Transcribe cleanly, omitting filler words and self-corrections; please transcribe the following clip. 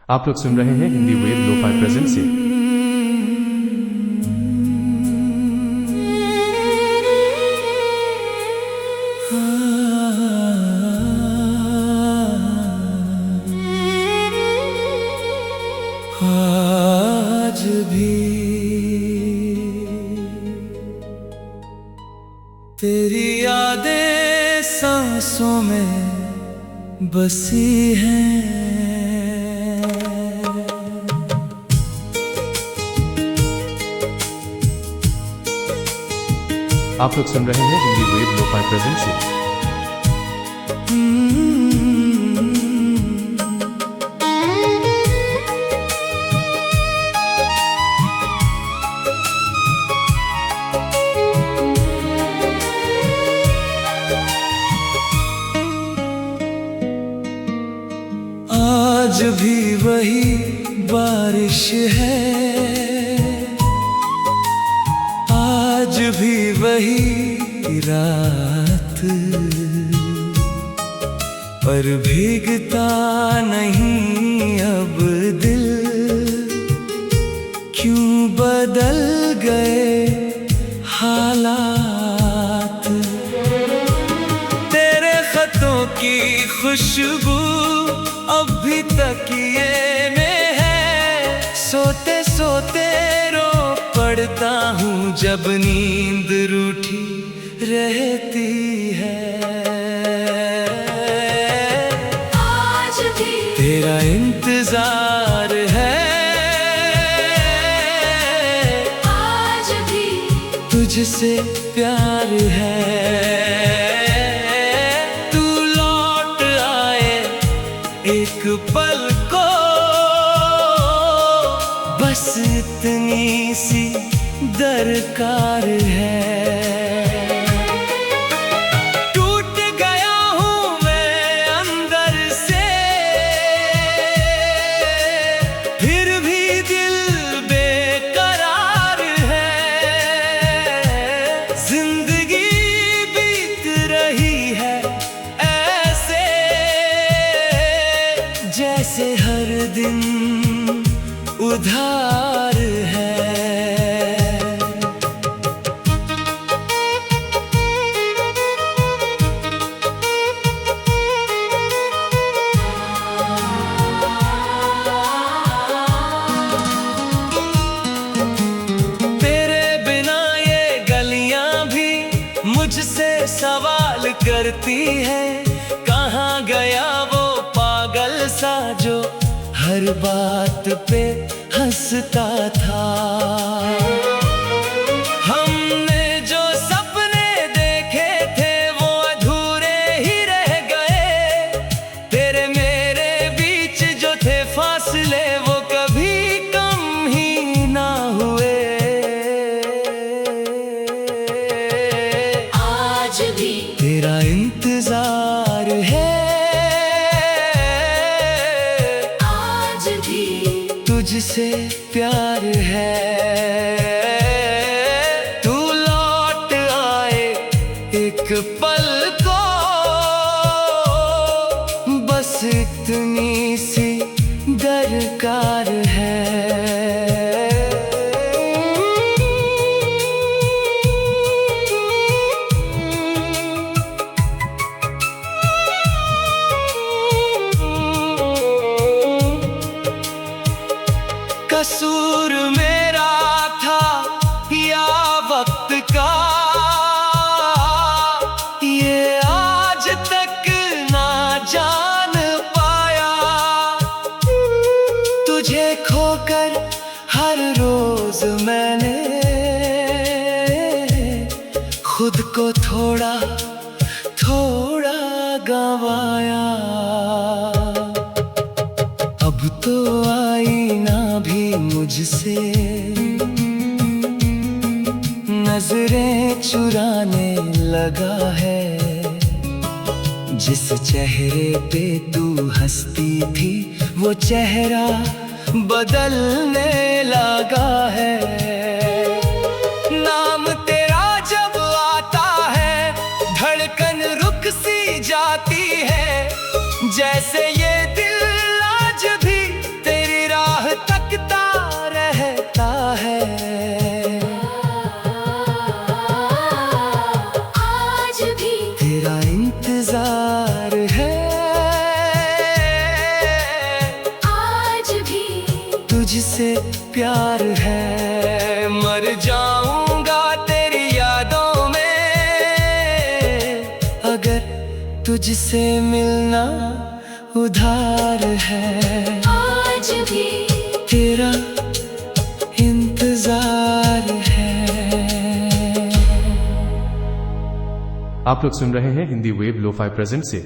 आप लोग सुन रहे हैं हिंदी वेव लो-फाई प्रेजेंट से। आज भी तेरी यादें सांसों में बसी हैं। आप लोग सुन रहे हैं हिंदी वेव लो-फाई प्रेजेंट से। आज भी वही बारिश है, आज भी वही रात, पर भीगता नहीं अब दिल। क्यों बदल गए हालात, तेरे खतों की खुशबू अब भी तकिए में है। सोते सोते रो पड़ता हूँ जब नींद रूठी रहती है। आज भी तेरा इंतजार है, आज भी तुझसे प्यार है। तू लौट आए एक पल को, बस इतनी सी दरकार है। टूट गया हूँ मैं अंदर से, फिर भी दिल बेकरार है। जिंदगी बीत रही है ऐसे, जैसे हर दिन उधार है। तेरे बिना ये गलियां भी मुझसे सवाल करती है। कहाँ गया वो पागल सा जो हर बात पे हंसता था। हमने जो सपने देखे थे वो अधूरे ही रह गए। तेरे मेरे बीच जो थे फासले वो कभी कम ही ना हुए। आज भी तेरा इंतजार है, आज भी तुझसे प्यार है। तू लौट आए एक पल को, बस इतनी सी दरकार है। कसूर मेरा था या वक्त का, ये आज तक ना जान पाया। तुझे खोकर हर रोज मैंने खुद को थोड़ा थोड़ा गंवाया। अब तो आईना भी मुझसे नजरें चुराने लगा है। जिस चेहरे पे तू हंसती थी वो चेहरा बदलने लगा है। नाम तेरा जब आता है धड़कन रुक सी जाती है। जैसे ये दिल आज भी तेरे इंतजार है, आज भी तुझसे प्यार है। मर जाऊंगा तेरी यादों में, अगर तुझसे मिलना उधार है। आज भी तेरा इंतजार है। आप लोग सुन रहे हैं हिंदी वेव लोफाई प्रेजेंट से।